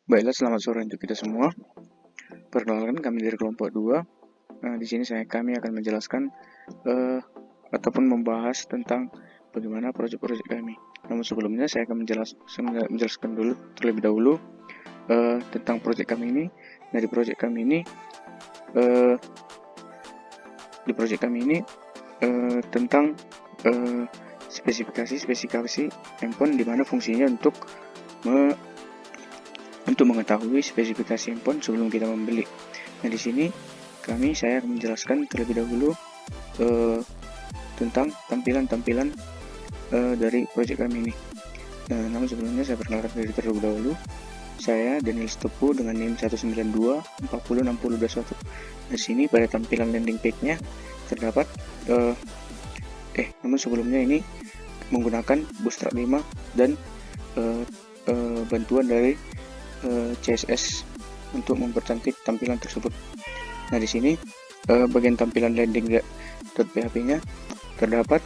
Baiklah, selamat sore untuk kita semua. Perkenalkan, kami dari kelompok 2. Di sini kami akan menjelaskan ataupun membahas tentang bagaimana proyek-proyek kami. Namun sebelumnya saya akan menjelaskan dulu terlebih dahulu tentang proyek kami ini. Nah, di proyek kami ini tentang spesifikasi handphone, di mana fungsinya untuk mengetahui spesifikasi handphone sebelum kita membeli. Nah, di sini saya akan menjelaskan terlebih dahulu tentang tampilan-tampilan dari proyek kami ini. Namun sebelumnya saya perkenalkan diri terlebih dahulu. Saya Daniel Tepu dengan NIM 192406021. Di sini pada tampilan landing page-nya terdapat namun sebelumnya ini menggunakan Bootstrap 5 dan bantuan dari CSS untuk mempercantik tampilan tersebut. Nah, di sini bagian tampilan landing.php-nya terdapat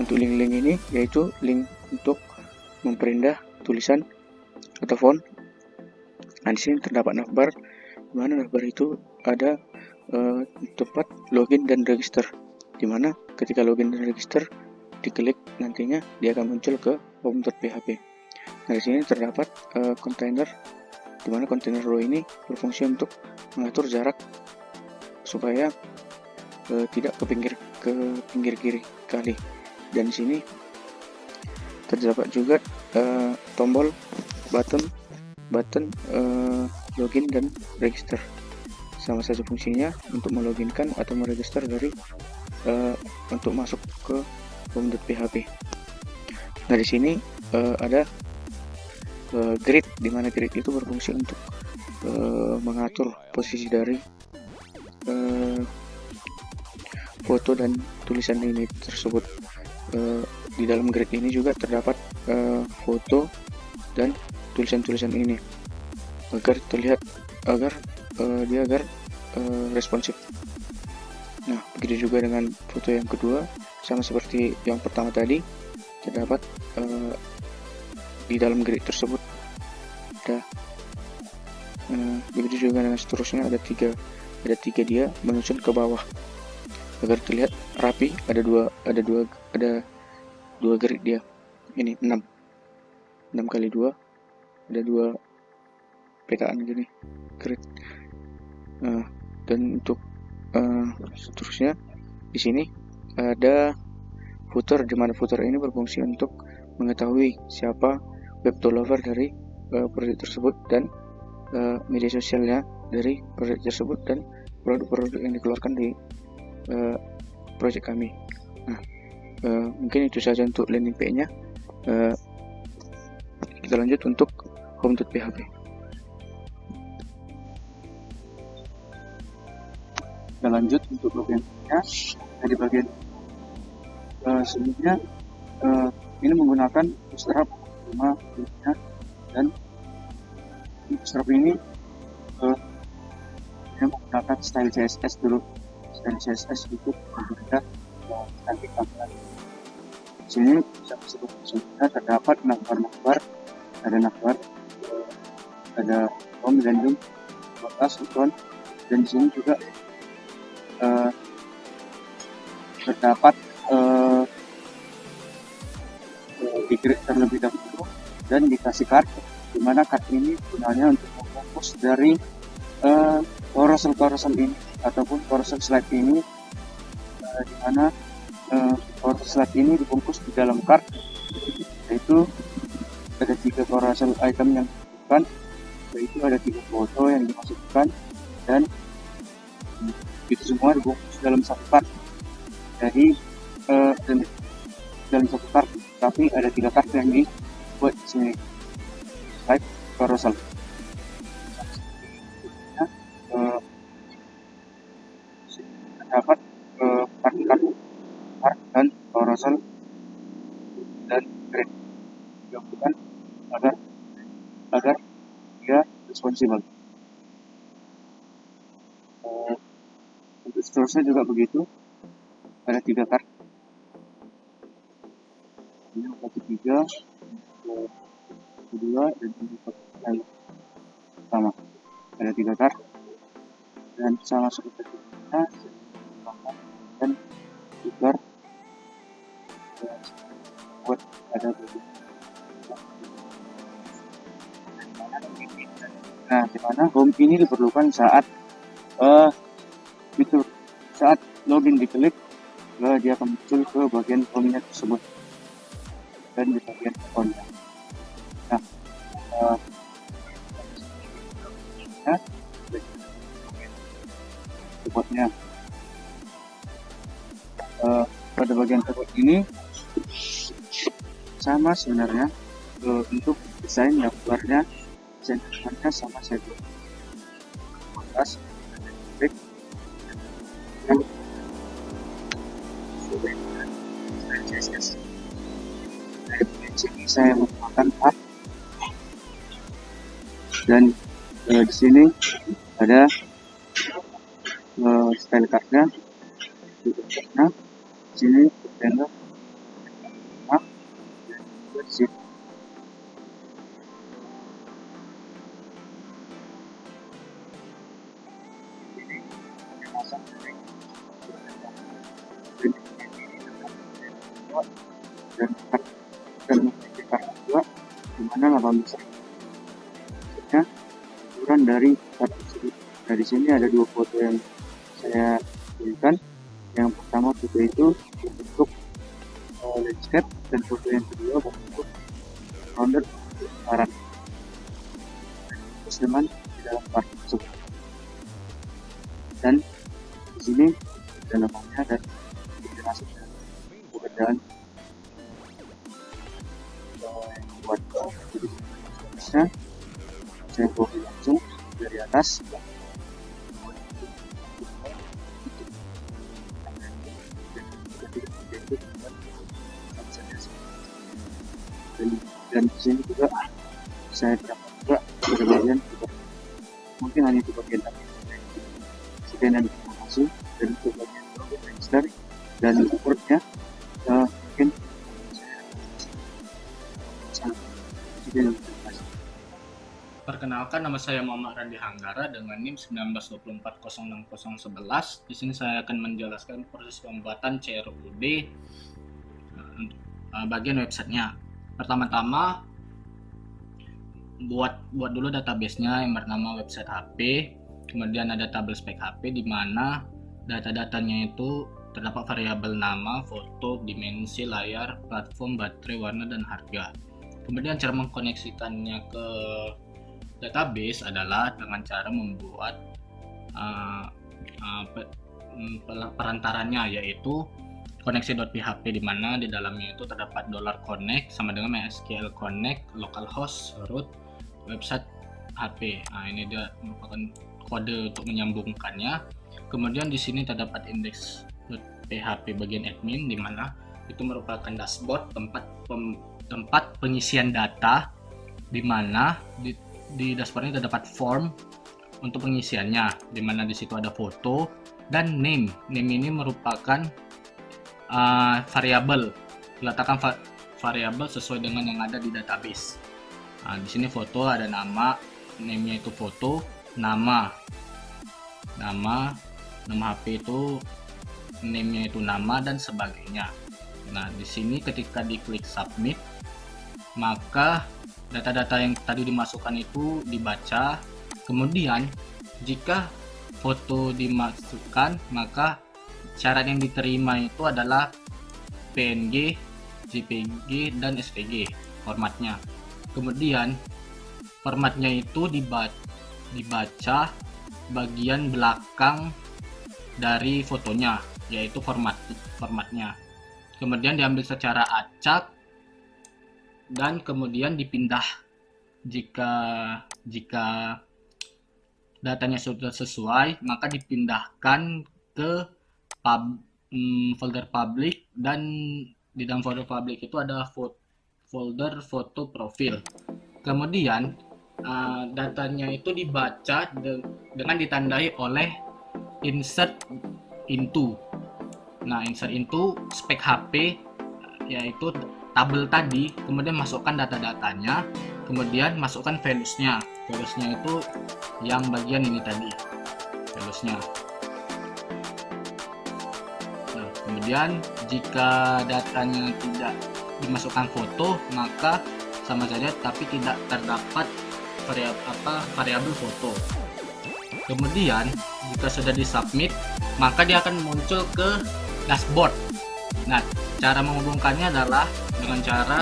untuk link-link ini, yaitu link untuk memperindah tulisan atau font. Nah, di sini terdapat navbar, di mana navbar itu ada tempat login dan register, di mana ketika login dan register diklik, nantinya dia akan muncul ke home.php. Nah, di sini terdapat kontainer, di mana kontainer row ini berfungsi untuk mengatur jarak supaya tidak ke pinggir kiri kali. Dan di sini terdapat juga tombol button login dan register. Sama saja fungsinya untuk meloginkan atau meregister dari untuk masuk ke home.php. Nah, di sini ada grid, di mana grid itu berfungsi untuk mengatur posisi dari foto dan tulisan ini tersebut. Di dalam grid ini juga terdapat foto dan tulisan-tulisan ini agar terlihat agar responsif. Nah, begitu juga dengan foto yang kedua, sama seperti yang pertama tadi, terdapat di dalam grid tersebut begitu juga dengan seterusnya, ada tiga dia menyusun ke bawah agar terlihat rapi. Ada dua grid dia, ini 6 kali 2, ada 2 petaan gini grid. Dan untuk seterusnya di sini ada footer, di mana footer ini berfungsi untuk mengetahui siapa web developer dari proyek tersebut dan media sosialnya dari proyek tersebut dan produk-produk yang dikeluarkan di proyek kami. Nah, mungkin itu saja untuk landing page-nya. Kita lanjut untuk home.php. Kita lanjut untuk bagian-nya. Di bagian sebelumnya ini menggunakan Bootstrap 5 dan Bootstrap ini menggunakan style CSS dulu. Style CSS itu berbeda cantik tampilan. Di sini sebelumnya terdapat navbar, ada home, landing, atas, ikon, dan di sini juga terdapat di-create terlebih dahulu dan dikasih card, di mana card ini gunanya untuk memfokus dari carousel ini ataupun carousel slide ini, di mana carousel slide ini dibungkus di dalam card, yaitu ada 3 carousel item yang dimasukkan, yaitu ada 3 foto yang dimasukkan, dan itu semua dibungkus dalam satu card. Jadi dalam satu card, tapi ada 3 card yang dibuat di sini, slide carousel. Dapat card dan carousel dan grid dilakukan agar dia responsibel. Untuk seterusnya juga begitu, ada 3 card, ini 1, 3, 2, dan 3. Pertama, ada 3 tar dan sama seperti kita dan juga buat ada bagian. Nah, di mana home ini diperlukan saat itu saat login diklik, dia akan muncul ke bagian home-nya tersebut dan di bagian account-nya. Nah, support-nya pada bagian support ini sama sebenarnya untuk desain gambarnya, desain gambarnya sama saja. Atas klik dan CSS. Dari sini saya menggunakan tab dan di sini ada style cardnya. Nah, di sini ada sini. Dan dua dimana 18 ya, ukuran dari tab tersebut. Nah, di sini ada 2 foto yang saya pilihkan. Yang pertama foto itu bentuk landscape dan foto yang kedua bentuk founder barang teman di dalam part tersebut. Dan di sini ada namanya dan penjelasan pekerjaan buat bisa saya copy langsung dari atas dan di sini juga saya terdapat juga pada bagian mungkin hanya di bagian sekian dan terima kasih dan untuk bagian register dan supportnya mungkin sekian. Perkenalkan, nama saya Muhammad Randi Hanggara dengan NIM 1924060011. Di sini saya akan menjelaskan proses pembuatan CRUD bagian websitenya. Pertama-tama buat dulu database-nya yang bernama website HP. Kemudian ada tabel spek HP di mana data-datanya itu terdapat variabel nama, foto, dimensi, layar, platform, baterai, warna, dan harga. Kemudian cara mengkoneksikannya ke database adalah dengan cara membuat perantaranya, yaitu koneksi.php, di mana di dalamnya itu terdapat $connect sama dengan MySQL connect, localhost, root, website HP. Nah, ini dia merupakan kode untuk menyambungkannya. Kemudian di sini terdapat index.php bagian admin, di mana itu merupakan dashboard tempat pengisian data, di mana di dashboard ini terdapat form untuk pengisiannya, di mana di situ ada foto dan name. Name ini merupakan variabel, diletakkan variabel sesuai dengan yang ada di database. Di sini foto ada nama, name-nya itu foto, nama HP itu name-nya itu nama dan sebagainya. Nah, di sini ketika diklik submit, maka data-data yang tadi dimasukkan itu dibaca. Kemudian jika foto dimasukkan, maka syarat yang diterima itu adalah PNG, JPG, dan SVG formatnya. Kemudian formatnya itu dibaca bagian belakang dari fotonya, yaitu formatnya. Kemudian diambil secara acak dan kemudian dipindah jika datanya sudah sesuai, maka dipindahkan ke folder public, dan di dalam folder public itu ada folder foto profil. Kemudian datanya itu dibaca dengan ditandai oleh insert into. Nah, insert into spek HP, yaitu tabel tadi, kemudian masukkan data-datanya, kemudian masukkan values-nya. Values-nya itu yang bagian ini tadi, values-nya. Nah, kemudian jika datanya tidak dimasukkan foto, maka sama saja tapi tidak terdapat variabel foto. Kemudian jika sudah disubmit, maka dia akan muncul ke dashboard. Nah, cara menghubungkannya adalah dengan cara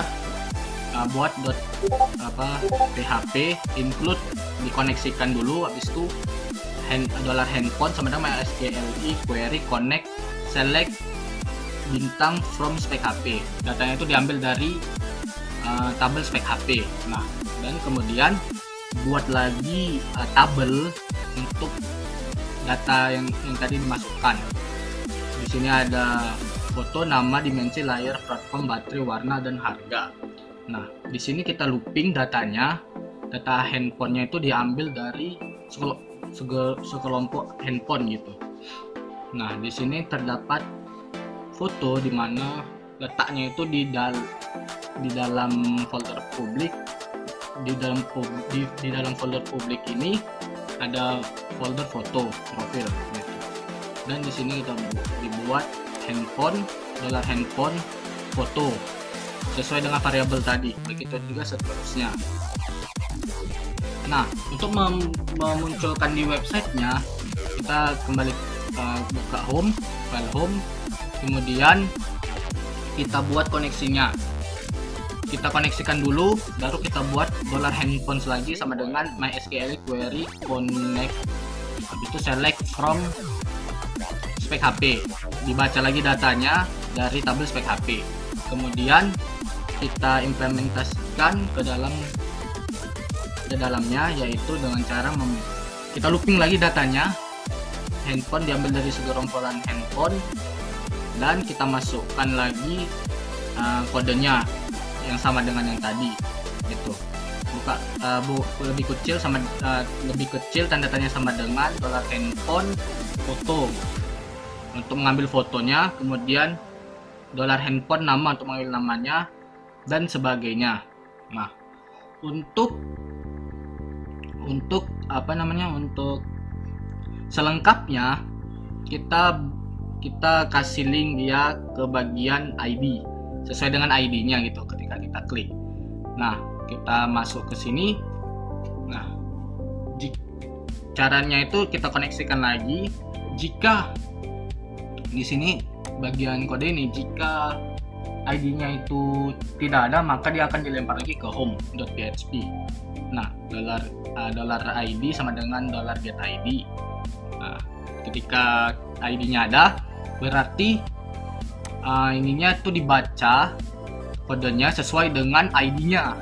buat .php include dikoneksikan dulu, habis itu $handphone sama dengan MySQL query connect select bintang from spec HP. Datanya itu diambil dari tabel spec HP. Nah, dan kemudian buat lagi tabel untuk data yang tadi dimasukkan. Di sini ada foto, nama, dimensi, layar, platform, baterai, warna, dan harga. Nah, di sini kita looping datanya. Data handphonenya itu diambil dari sekelompok handphone gitu. Nah, di sini terdapat foto di mana letaknya itu di dalam folder publik. Di dalam folder publik ini ada folder foto profil gitu. Dan di sini kita dibuat handphone $handphone foto sesuai dengan variabel tadi, begitu juga seterusnya. Nah, untuk memunculkan di websitenya, kita kembali buka home, file home, kemudian kita buat koneksinya. Kita koneksikan dulu, baru kita buat $handphone lagi sama dengan MySQL query connect, habis itu select from spec HP, dibaca lagi datanya dari tabel spec HP, kemudian kita implementasikan ke dalamnya, yaitu dengan cara kita looping lagi datanya. Handphone diambil dari segerombolan handphone dan kita masukkan lagi kodenya yang sama dengan yang tadi gitu. Lebih kecil tanda tanya sama dengan $handphone foto untuk mengambil fotonya, kemudian $handphone nama untuk mengambil namanya, dan sebagainya. Nah, untuk selengkapnya kita kasih link dia ke bagian ID sesuai dengan ID-nya gitu ketika kita klik. Nah, kita masuk ke sini. Nah, caranya itu kita koneksikan lagi. Jika di sini bagian kode ini, jika ID-nya itu tidak ada, maka dia akan dilempar lagi ke home.php. Nah, $ID sama dengan $getID. Nah, ketika ID-nya ada, berarti ininya tuh dibaca kodenya sesuai dengan ID-nya,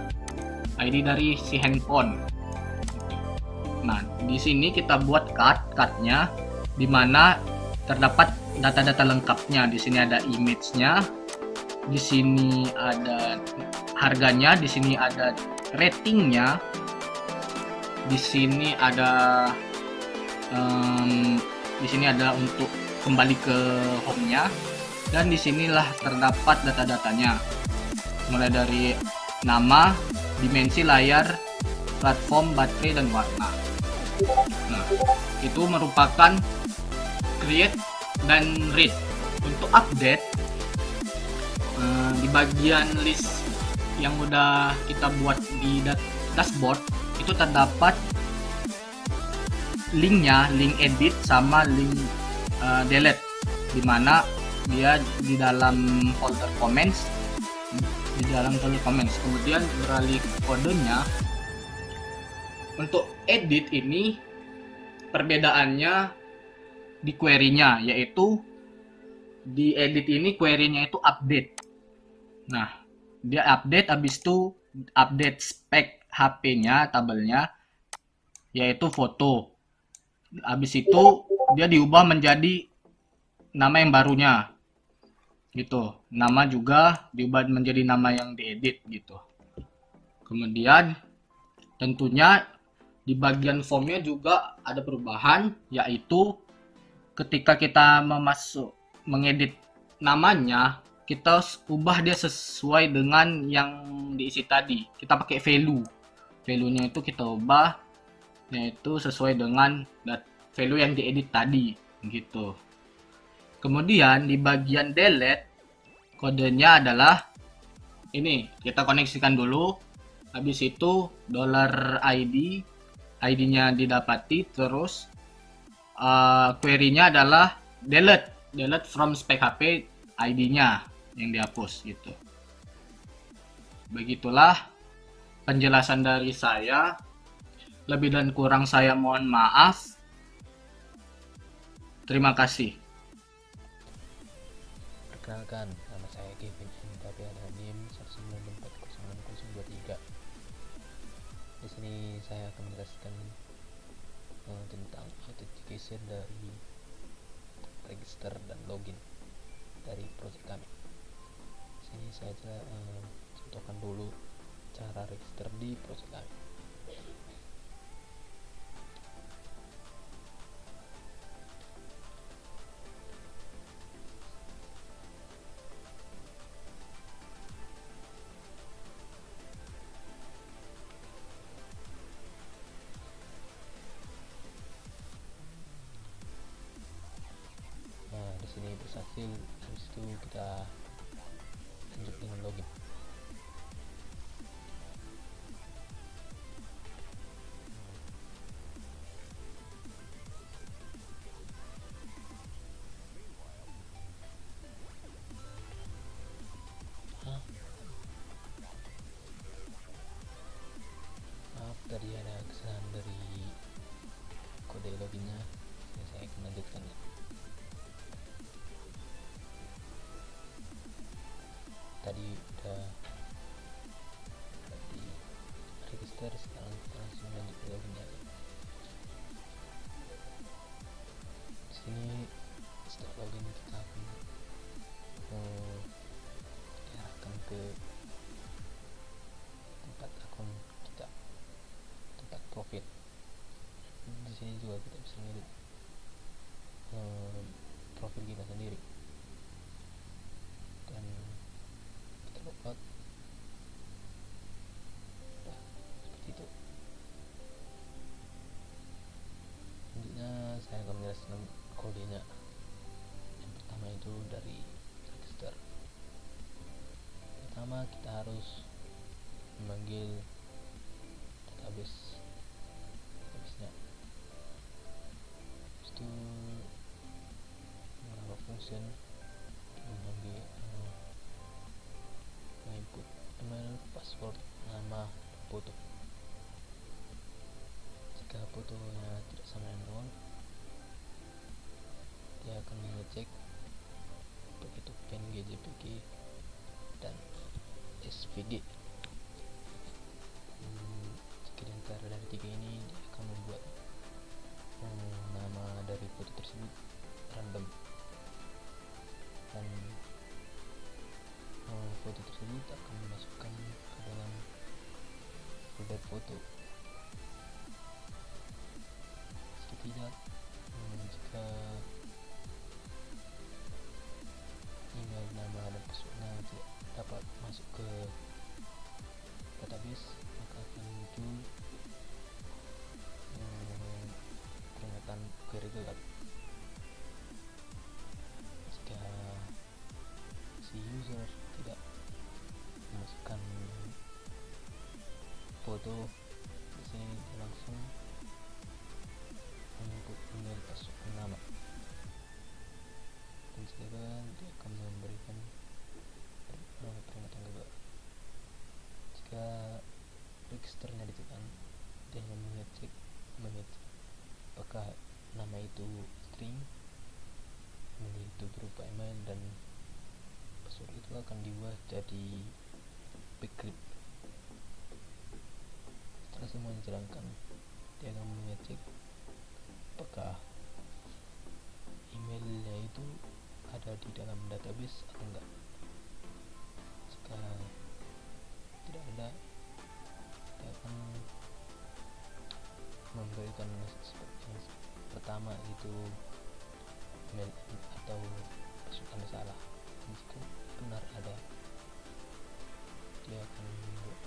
ID dari si handphone. Nah, di sini kita buat card-nya di mana terdapat data-data lengkapnya. Di sini ada image-nya, di sini ada harganya, di sini ada ratingnya, di sini ada untuk kembali ke home-nya, dan disinilah terdapat data-datanya mulai dari nama, dimensi, layar, platform, baterai, dan warna. Nah, itu merupakan create dan read. Untuk update di bagian list yang udah kita buat di dashboard itu terdapat linknya, link edit sama link delete, dimana dia di dalam folder comments, kemudian beralih ke kodenya. Untuk edit ini perbedaannya di query-nya, yaitu di edit ini query-nya itu update. Nah, dia update, habis itu update spek HP-nya, tabelnya, yaitu foto. Habis itu dia diubah menjadi nama yang barunya gitu. Nama juga diubah menjadi nama yang diedit gitu. Kemudian tentunya di bagian formnya juga ada perubahan, yaitu ketika kita mengedit namanya, kita ubah dia sesuai dengan yang diisi tadi. Kita pakai value. value-nya itu kita ubah yaitu sesuai dengan value yang diedit tadi gitu. Kemudian di bagian delete kodenya adalah ini, kita koneksikan dulu. Habis itu $ID-nya didapati, terus query-nya adalah delete from spec HP ID-nya yang dihapus gitu. Begitulah penjelasan dari saya. Lebih dan kurang saya mohon maaf. Terima kasih. Perkenalkan, nama saya Kevin Intapiana NIM 1940623. Di sini saya akan menjelaskan tentang authentication dari register dan login dari project kami. Di sini saya contohkan dulu cara register di project kami. Nah, di sini berhasil, habis itu kita lanjut dengan login. Maaf, tadi ada kesalahan dari kode loginnya. Saya akan lanjutkan ya. Tadi udah di register, sekarang kita langsung lanjut ke loginnya. Di sini setelah login kita akan diarahkan ke tempat akun kita, tempat profil. Di sini juga kita bisa ngedit profil kita sendiri, dan kita logout. Nah, seperti itu. Selanjutnya saya akan menjelaskan kodenya. Yang pertama itu dari register. Pertama kita harus memanggil database-nya. Itu beberapa function memanggil input email, password, nama, foto. Jika fotonya tidak sama dengan 0, dia akan mengecek begitu PNG, JPG, dan SVG. Jika di antara dari tiga ini, dia akan membuat nama dari foto tersebut random, dan foto tersebut akan dimasukkan ke dalam folder foto. Jika tidak, jika email, nama, dan passwordnya tidak dapat masuk ke database, maka akan muncul peringatan query gelap. Jika si user tidak memasukkan foto, di sini dia langsung input email, password, dan nama, dan sekarang dia akan memberikan peringatan gagal. Jika registernya ditekan, dia hanya mengecek apakah nama itu string, email itu berupa email, dan password itu akan diubah jadi bcrypt. Setelah semuanya dijalankan, dia akan mengecek apakah emailnya itu ada di dalam database atau enggak. Jika tidak ada, dia akan memberikan yang pertama itu email atau password Anda salah. Jika benar ada, dia akan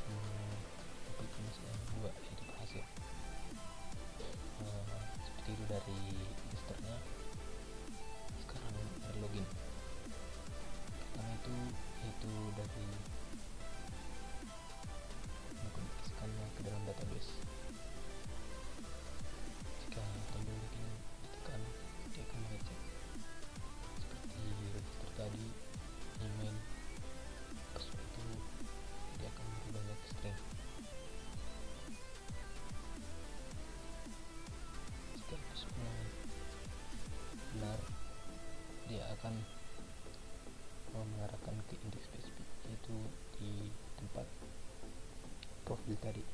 memberikan yang kedua. dari registernya. Sekarang dari login. Pertama itu dari mengkoneksikannya ke dalam database. Jika tombol login ditekan, dia akan mengecek seperti register tadi, email, password itu dia akan merubahnya ke string. Jika passwordnya benar, dia akan mengarahkan ke indeks PHP, yaitu di tempat profil tadi.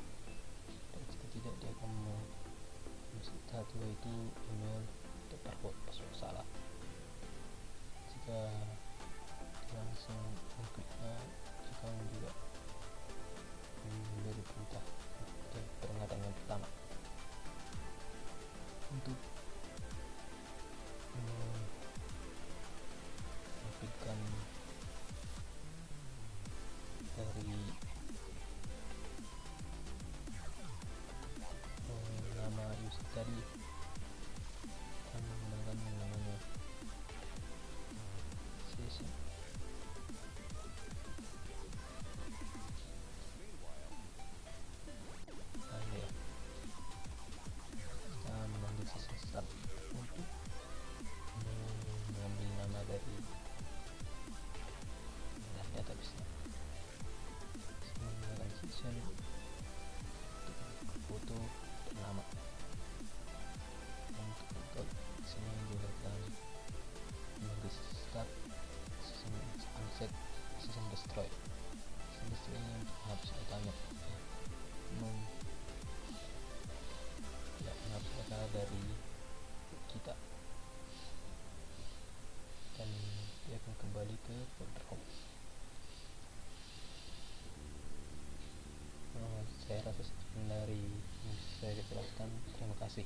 Dan jika tidak, dia akan satu yaitu email atau password salah. Jika langsung mengkliknya, dia akan juga memberi perintah untuk peringatan yang pertama untuk mengaktifkan dari nama user tadi dan menggunakan yang namanya session. Lalu ya, kita mengambil session start untuk mengambil nama dari database-nya. Menggunakan session untuk foto dan nama. Untuk record sini gunakan mengambil start, session unset, session destroy. Session destroy ini untuk menghapus datanya, menghapus data dari kita, dan dia akan kembali ke folder home. Saya rasa sekian dari yang bisa saya jelaskan. Terima kasih.